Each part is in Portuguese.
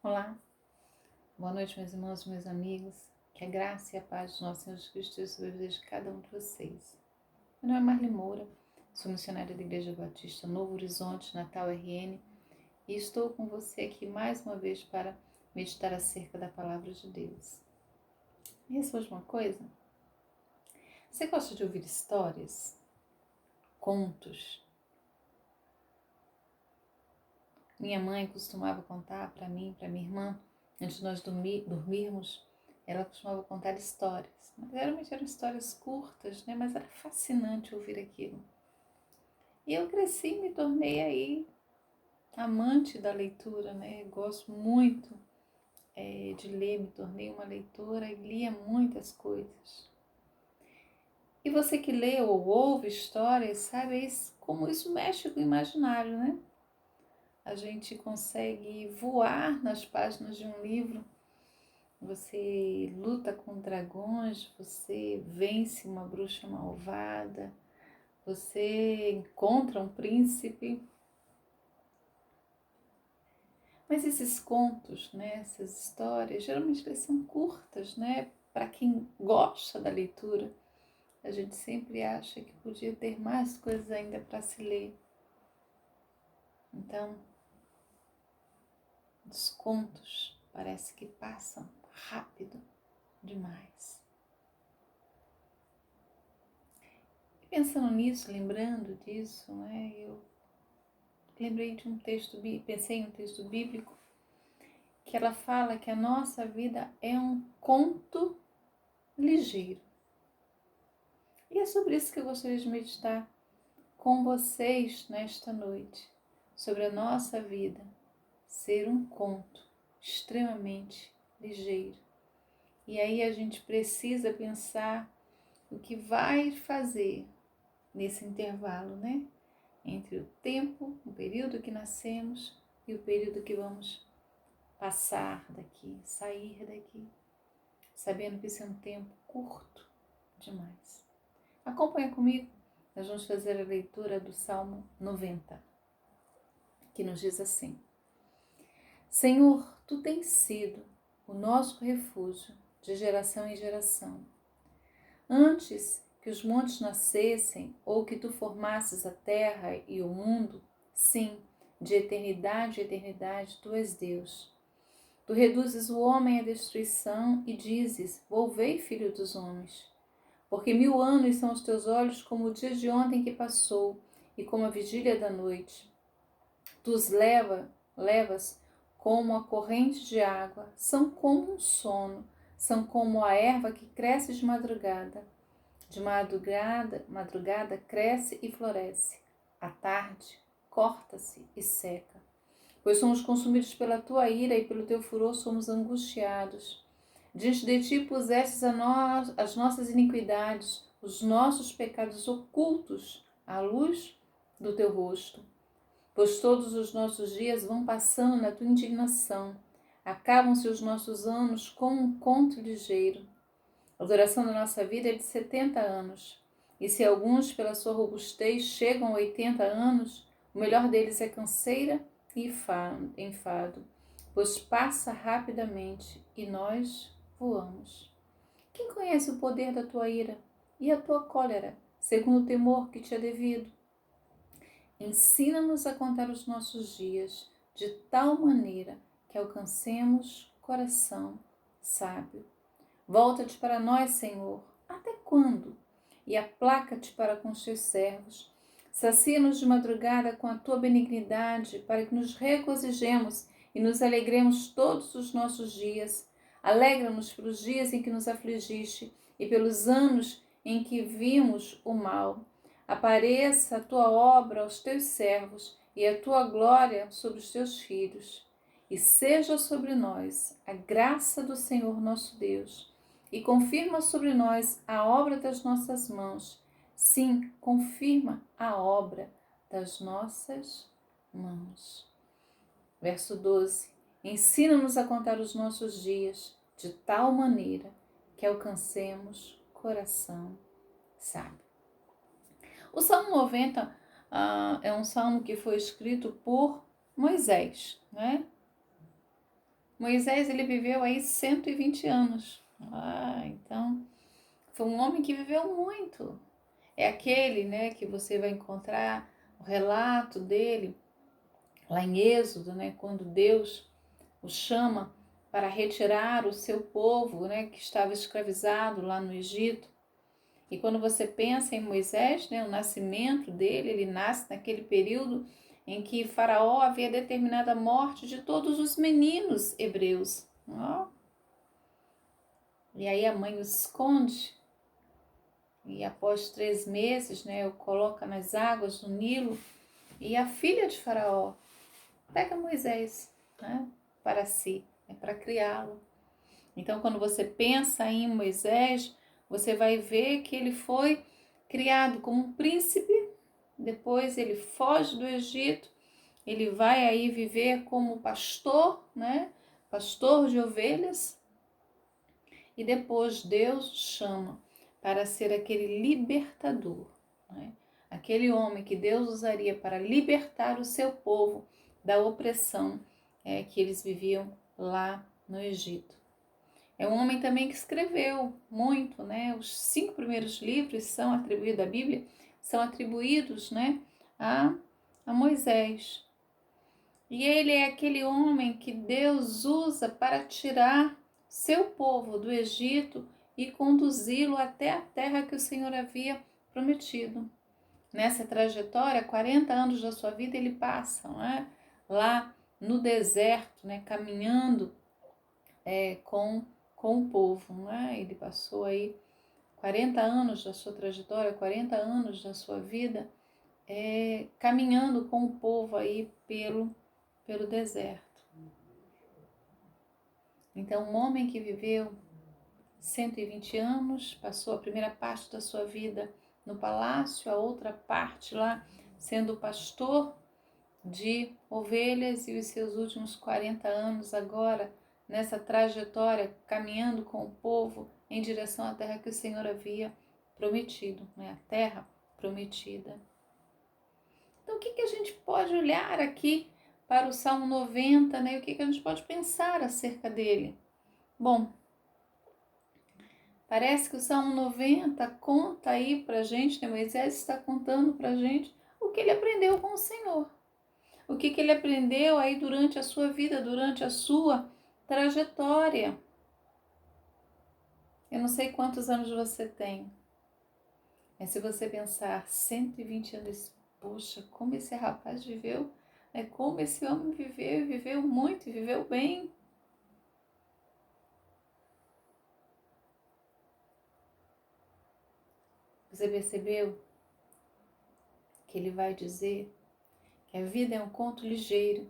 Olá, boa noite, meus irmãos, meus amigos. Que a graça e a paz do nosso Senhor Jesus Cristo esteja sobre a vida de cada um de vocês. Meu nome é Marli Moura, sou missionária da Igreja Batista Novo Horizonte, Natal RN, e estou com você aqui mais uma vez para meditar acerca da Palavra de Deus. E responde uma coisa: você gosta de ouvir histórias? Contos? Minha mãe costumava contar para mim, para minha irmã, antes de nós dormirmos, ela costumava contar histórias. Mas geralmente eram histórias curtas, né? Mas era fascinante ouvir aquilo. E eu cresci e me tornei aí amante da leitura, né? Eu gosto muito de ler, me tornei uma leitora e lia muitas coisas. E você que lê ou ouve histórias, sabe como isso mexe com o imaginário, né? A gente consegue voar nas páginas de um livro. Você luta com dragões, você vence uma bruxa malvada, você encontra um príncipe. Mas esses contos, né, essas histórias, geralmente eles são curtas, né? Para quem gosta da leitura, a gente sempre acha que podia ter mais coisas ainda para se ler. Então, os contos parece que passam rápido demais. E pensando nisso, lembrando disso, né, eu lembrei de pensei em um texto bíblico que ela fala que a nossa vida é um conto ligeiro. E é sobre isso que eu gostaria de meditar com vocês nesta noite, sobre a nossa vida ser um conto extremamente ligeiro. E aí a gente precisa pensar o que vai fazer nesse intervalo, né? Entre o tempo, o período que nascemos e o período que vamos passar daqui, sair daqui, sabendo que esse é um tempo curto demais. Acompanha comigo, nós vamos fazer a leitura do Salmo 90, que nos diz assim: Senhor, Tu tens sido o nosso refúgio de geração em geração. Antes que os montes nascessem ou que Tu formasses a terra e o mundo, sim, de eternidade em eternidade Tu és Deus. Tu reduzes o homem à destruição e dizes: Volvei, filho dos homens. Porque 1000 anos são os teus olhos como o dia de ontem que passou e como a vigília da noite. Tu os levas como a corrente de água, são como um sono, são como a erva que cresce de madrugada. De madrugada cresce e floresce. À tarde, corta-se e seca. Pois somos consumidos pela tua ira e pelo teu furor somos angustiados. Diante de ti pusestes as nossas iniquidades, os nossos pecados ocultos, à luz do teu rosto. Pois todos os nossos dias vão passando na tua indignação. Acabam-se os nossos anos como um conto ligeiro. A duração da nossa vida é de 70 anos. E se alguns, pela sua robustez, chegam a 80 anos, o melhor deles é canseira e enfado, pois passa rapidamente e nós voamos. Quem conhece o poder da tua ira e a tua cólera, segundo o temor que te é devido? Ensina-nos a contar os nossos dias de tal maneira que alcancemos coração sábio. Volta-te para nós, Senhor, até quando? E aplaca-te para com os teus servos. Sacia-nos de madrugada com a tua benignidade, para que nos regozijemos e nos alegremos todos os nossos dias. Alegra-nos pelos dias em que nos afligiste e pelos anos em que vimos o mal. Apareça a tua obra aos teus servos e a tua glória sobre os teus filhos. E seja sobre nós a graça do Senhor nosso Deus, e confirma sobre nós a obra das nossas mãos. Sim, confirma a obra das nossas mãos. Verso 12. Ensina-nos a contar os nossos dias de tal maneira que alcancemos coração sábio. O Salmo 90 é um salmo que foi escrito por Moisés, né? Moisés, ele viveu aí 120 anos. Então, foi um homem que viveu muito. É aquele, né, que você vai encontrar o relato dele lá em Êxodo, né, quando Deus o chama para retirar o seu povo, né, que estava escravizado lá no Egito. E quando você pensa em Moisés, né, o nascimento dele, ele nasce naquele período em que Faraó havia determinado a morte de todos os meninos hebreus. E aí a mãe o esconde, e após 3 meses, né, o coloca nas águas do Nilo, e a filha de Faraó pega Moisés, né, para si, para criá-lo. Então, quando você pensa em Moisés, você vai ver que ele foi criado como um príncipe, depois ele foge do Egito, ele vai aí viver como pastor, né? Pastor de ovelhas, e depois Deus o chama para ser aquele libertador, né? Aquele homem que Deus usaria para libertar o seu povo da opressão que eles viviam lá no Egito. É um homem também que escreveu muito, né? Os 5 primeiros livros são atribuídos à Bíblia, são atribuídos, né, a Moisés. E ele é aquele homem que Deus usa para tirar seu povo do Egito e conduzi-lo até a terra que o Senhor havia prometido. Nessa trajetória, 40 anos da sua vida ele passa, né, lá no deserto, né, caminhando com o povo, né? Ele passou aí 40 anos da sua trajetória, 40 anos da sua vida, caminhando com o povo aí pelo deserto. Então, um homem que viveu 120 anos, passou a primeira parte da sua vida no palácio, a outra parte lá sendo pastor de ovelhas, e os seus últimos 40 anos agora nessa trajetória, caminhando com o povo em direção à terra que o Senhor havia prometido, né? A terra prometida. Então, o que a gente pode olhar aqui para o Salmo 90, né? O que a gente pode pensar acerca dele? Bom, parece que o Salmo 90 conta aí para a gente, né? Moisés está contando para a gente o que ele aprendeu com o Senhor. O que ele aprendeu aí durante a sua vida, durante a sua trajetória. Eu não sei quantos anos você tem, mas se você pensar 120 anos, poxa, como esse rapaz viveu, né? Como esse homem viveu, e viveu muito, e viveu bem. Você percebeu que ele vai dizer que a vida é um conto ligeiro.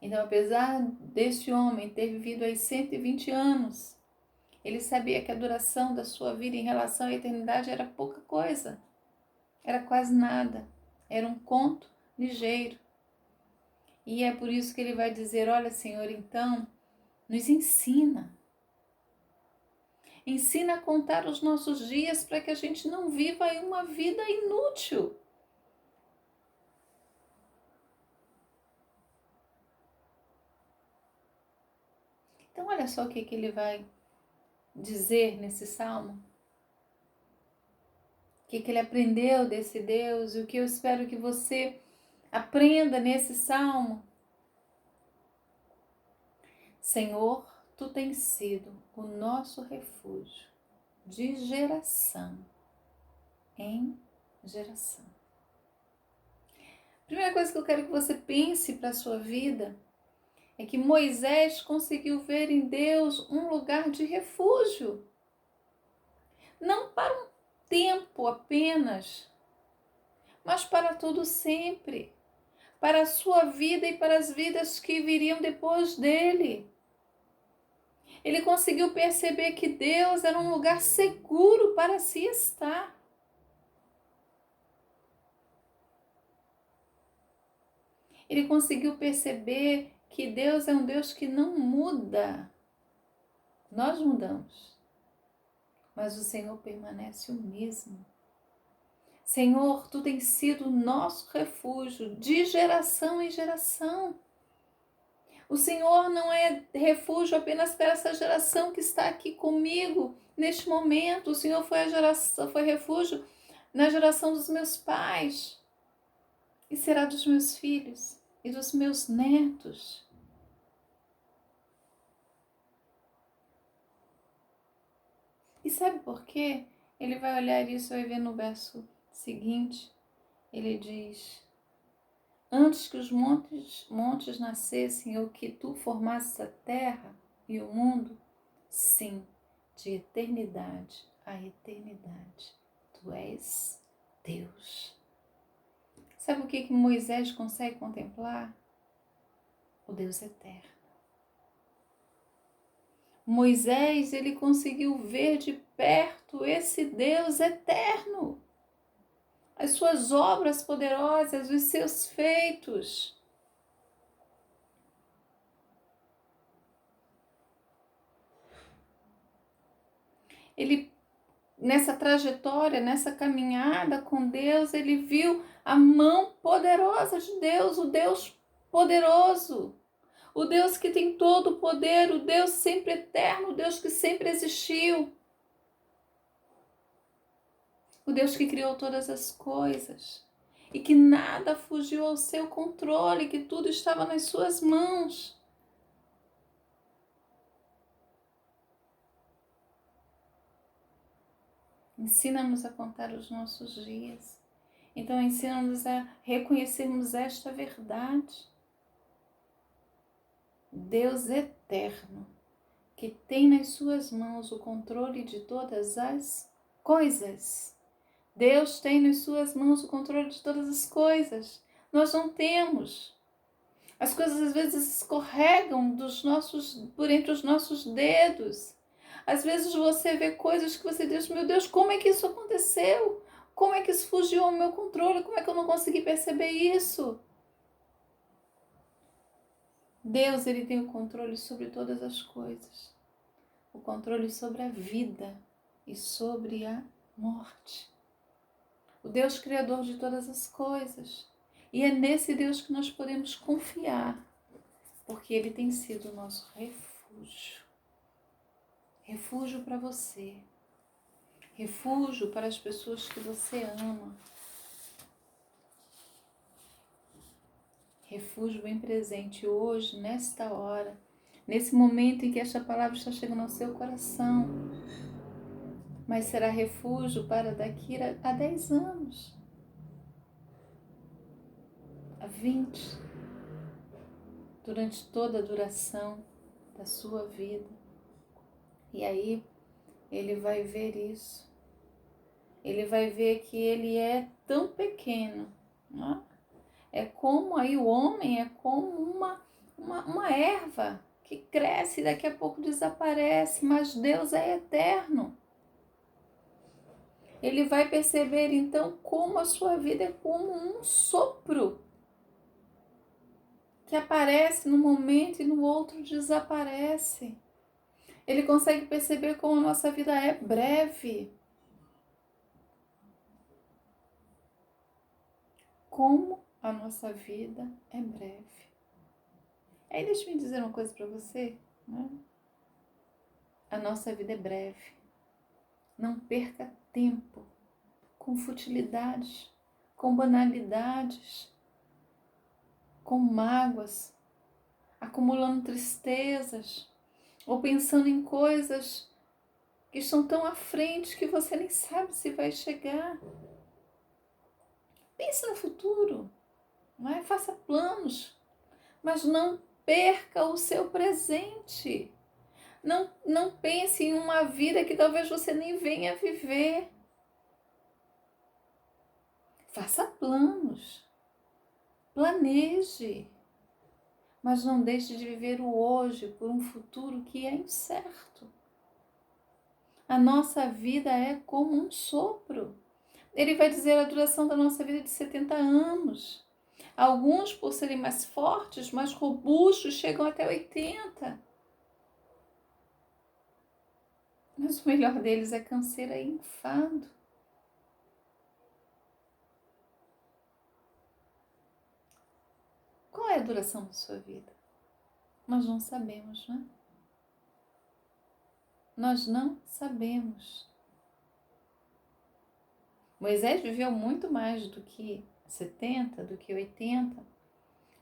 Então, apesar deste homem ter vivido aí 120 anos, ele sabia que a duração da sua vida em relação à eternidade era pouca coisa, era quase nada, era um conto ligeiro. E é por isso que ele vai dizer: olha, Senhor, então, nos ensina. Ensina a contar os nossos dias para que a gente não viva aí uma vida inútil. Então, olha só o que ele vai dizer nesse salmo. O que ele aprendeu desse Deus e o que eu espero que você aprenda nesse salmo. Senhor, tu tens sido o nosso refúgio de geração em geração. Primeira coisa que eu quero que você pense para a sua vida é que Moisés conseguiu ver em Deus um lugar de refúgio. Não para um tempo apenas, mas para todo sempre. Para a sua vida e para as vidas que viriam depois dele. Ele conseguiu perceber que Deus era um lugar seguro para se estar. Ele conseguiu perceber que Deus é um Deus que não muda. Nós mudamos, mas o Senhor permanece o mesmo. Senhor, tu tens sido o nosso refúgio de geração em geração. O Senhor não é refúgio apenas para essa geração que está aqui comigo neste momento. O Senhor foi refúgio na geração dos meus pais e será dos meus filhos e dos meus netos. E sabe por quê? Ele vai olhar isso e vai ver no verso seguinte. Ele diz: antes que os montes nascessem ou que tu formasses a terra e o mundo, sim, de eternidade a eternidade, tu és Deus. Sabe o que Moisés consegue contemplar? O Deus eterno. Moisés, ele conseguiu ver de perto esse Deus eterno, as suas obras poderosas, os seus feitos. Ele, nessa trajetória, nessa caminhada com Deus, ele viu a mão poderosa de Deus, o Deus poderoso, o Deus que tem todo o poder, o Deus sempre eterno, o Deus que sempre existiu, o Deus que criou todas as coisas e que nada fugiu ao seu controle, que tudo estava nas suas mãos. Ensina-nos a contar os nossos dias. Então, ensina-nos a reconhecermos esta verdade. Deus eterno, que tem nas suas mãos o controle de todas as coisas. Deus tem nas suas mãos o controle de todas as coisas. Nós não temos. As coisas às vezes escorregam por entre os nossos dedos. Às vezes você vê coisas que você diz: meu Deus, como é que isso aconteceu? Como é que isso fugiu ao meu controle? Como é que eu não consegui perceber isso? Deus, ele tem o controle sobre todas as coisas. O controle sobre a vida e sobre a morte. O Deus criador de todas as coisas. E é nesse Deus que nós podemos confiar, porque ele tem sido o nosso refúgio. Refúgio para você. Refúgio para as pessoas que você ama. Refúgio bem presente hoje, nesta hora, nesse momento em que esta palavra está chegando ao seu coração. Mas será refúgio para daqui a 10 anos, a 20, durante toda a duração da sua vida. E aí ele vai ver isso. Ele vai ver que ele é tão pequeno, né? É como aí o homem é como uma erva que cresce e daqui a pouco desaparece, mas Deus é eterno. Ele vai perceber então como a sua vida é como um sopro que aparece num momento e no outro desaparece. Ele consegue perceber como a nossa vida é breve. Como a nossa vida é breve. Aí deixa eu dizer uma coisa para você, né? A nossa vida é breve. Não perca tempo com futilidades, com banalidades, com mágoas, acumulando tristezas ou pensando em coisas que estão tão à frente que você nem sabe se vai chegar. Pense no futuro, não é? Faça planos, mas não perca o seu presente. Não pense em uma vida que talvez você nem venha viver. Faça planos, planeje, mas não deixe de viver o hoje por um futuro que é incerto. A nossa vida é como um sopro. Ele vai dizer a duração da nossa vida de 70 anos. Alguns, por serem mais fortes, mais robustos, chegam até 80. Mas o melhor deles é canseira e enfado. Qual é a duração da sua vida? Nós não sabemos, né? Nós não sabemos. Moisés viveu muito mais do que 70, do que 80.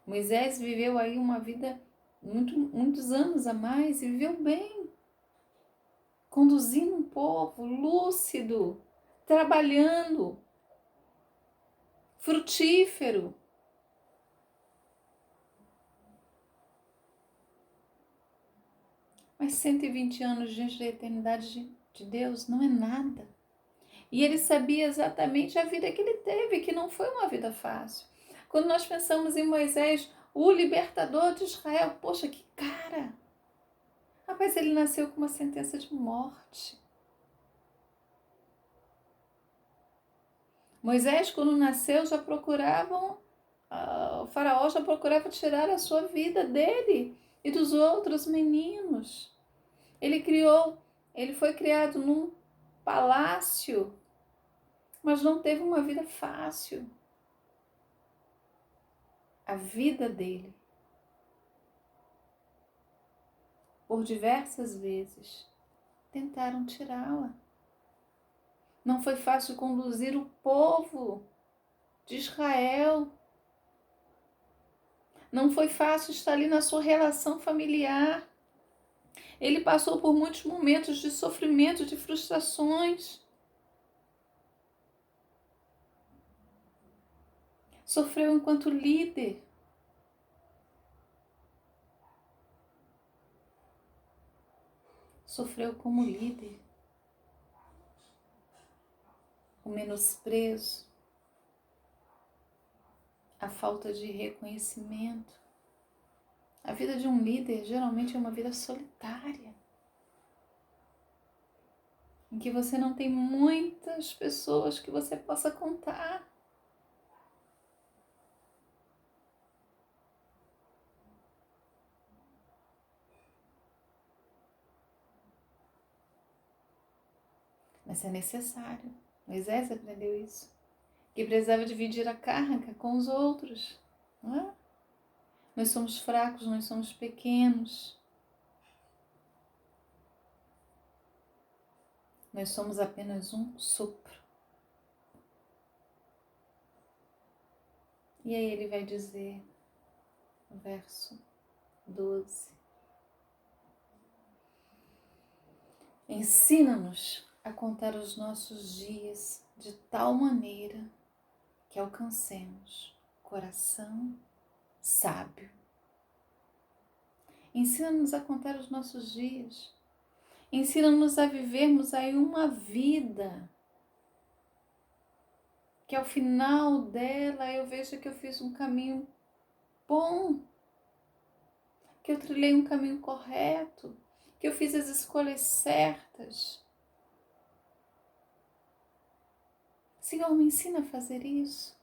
Moisés viveu aí uma vida muitos anos a mais e viveu bem, conduzindo um povo lúcido, trabalhando, frutífero. Mas 120 anos diante da eternidade de Deus não é nada. E ele sabia exatamente a vida que ele teve, que não foi uma vida fácil. Quando nós pensamos em Moisés, o libertador de Israel, poxa, que cara! Rapaz, ele nasceu com uma sentença de morte. Moisés, quando nasceu, o faraó já procurava tirar a sua vida dele e dos outros meninos. Ele foi criado num palácio, mas não teve uma vida fácil. A vida dele, por diversas vezes, tentaram tirá-la. Não foi fácil conduzir o povo de Israel. Não foi fácil estar ali na sua relação familiar. Ele passou por muitos momentos de sofrimento, de frustrações. Sofreu enquanto líder. Sofreu como líder. O menosprezo, a falta de reconhecimento. A vida de um líder geralmente é uma vida solitária, em que você não tem muitas pessoas que você possa contar. Mas é necessário. Moisés aprendeu isso. Que precisava dividir a carga com os outros. Não é? Nós somos fracos, nós somos pequenos. Nós somos apenas um sopro. E aí ele vai dizer, no verso 12: ensina-nos a contar os nossos dias de tal maneira que alcancemos coração sábio. Ensina-nos a contar os nossos dias. Ensina-nos a vivermos aí uma vida que ao final dela eu veja que eu fiz um caminho bom, que eu trilhei um caminho correto, que eu fiz as escolhas certas. Senhor, me ensina a fazer isso.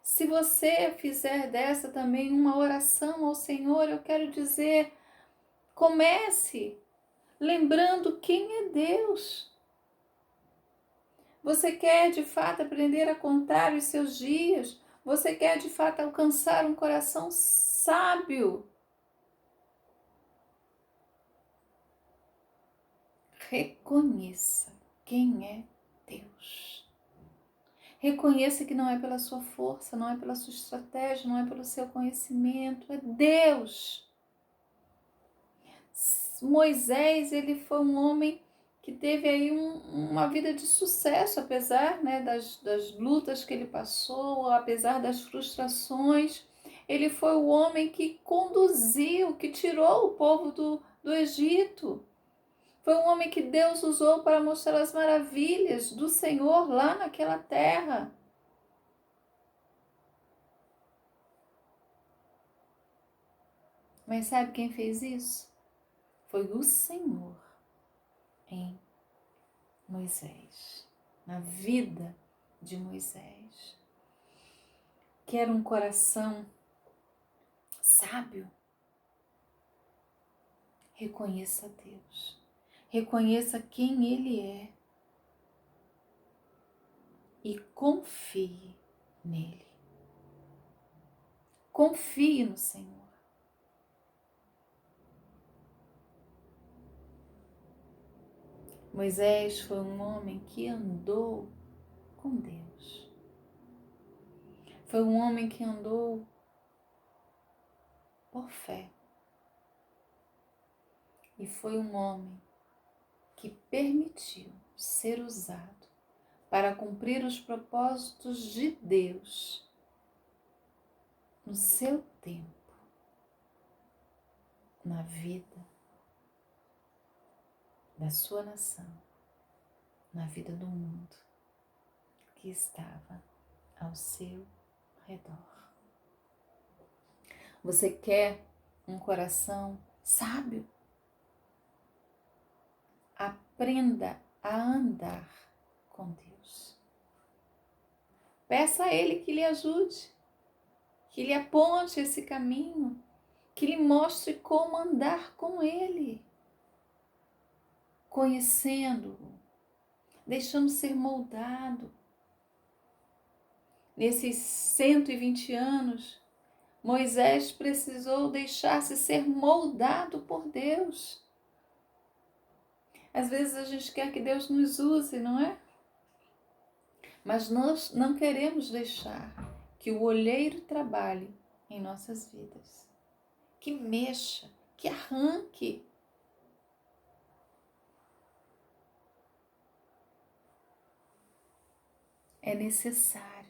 Se você fizer dessa também uma oração ao Senhor, eu quero dizer, comece lembrando quem é Deus. Você quer de fato aprender a contar os seus dias? Você quer de fato alcançar um coração sábio? Reconheça quem é Deus. Reconheça que não é pela sua força, não é pela sua estratégia, não é pelo seu conhecimento, é Deus. Moisés, ele foi um homem que teve aí uma vida de sucesso, apesar, né, das lutas que ele passou, apesar das frustrações. Ele foi o homem que conduziu, que tirou o povo do Egito. Foi um homem que Deus usou para mostrar as maravilhas do Senhor lá naquela terra. Mas sabe quem fez isso? Foi o Senhor em Moisés, na vida de Moisés. Quer um coração sábio? Reconheça Deus. Reconheça quem Ele é. E confie nele. Confie no Senhor. Moisés foi um homem que andou com Deus. Foi um homem que andou por fé. E foi um homem que permitiu ser usado para cumprir os propósitos de Deus no seu tempo, na vida da sua nação, na vida do mundo que estava ao seu redor. Você quer um coração sábio? Aprenda a andar com Deus. Peça a Ele que lhe ajude, que lhe aponte esse caminho, que lhe mostre como andar com Ele, conhecendo-o, deixando ser moldado. Nesses 120 anos, Moisés precisou deixar-se ser moldado por Deus. Às vezes a gente quer que Deus nos use, não é? Mas nós não queremos deixar que o olheiro trabalhe em nossas vidas, que mexa, que arranque. É necessário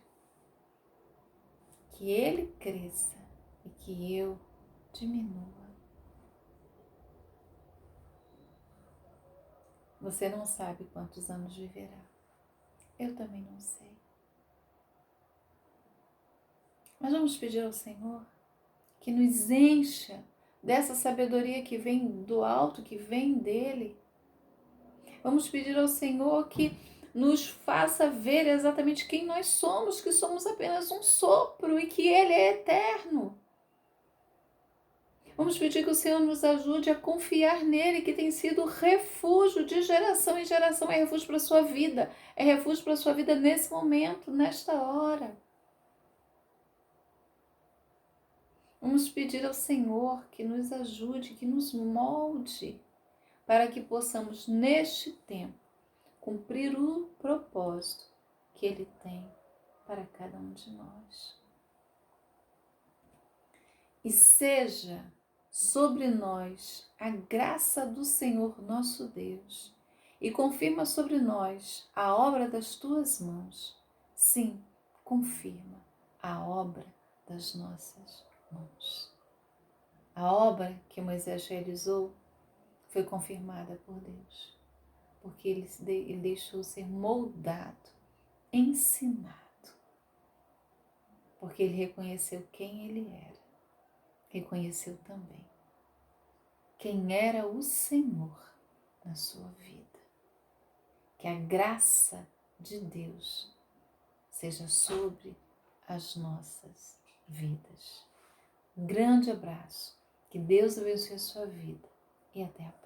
que ele cresça e que eu diminua. Você não sabe quantos anos viverá. Eu também não sei. Mas vamos pedir ao Senhor que nos encha dessa sabedoria que vem do alto, que vem dele. Vamos pedir ao Senhor que nos faça ver exatamente quem nós somos, que somos apenas um sopro e que Ele é eterno. Vamos pedir que o Senhor nos ajude a confiar nele, que tem sido refúgio de geração em geração, é refúgio para a sua vida, é refúgio para a sua vida nesse momento, nesta hora. Vamos pedir ao Senhor que nos ajude, que nos molde, para que possamos, neste tempo, cumprir o propósito que Ele tem para cada um de nós. E seja sobre nós a graça do Senhor nosso Deus, e confirma sobre nós a obra das tuas mãos. Sim, confirma a obra das nossas mãos. A obra que Moisés realizou foi confirmada por Deus, porque ele deixou ser moldado, ensinado, porque ele reconheceu quem ele era, reconheceu também quem era o Senhor na sua vida. Que a graça de Deus seja sobre as nossas vidas. Um grande abraço, que Deus abençoe a sua vida e até a próxima.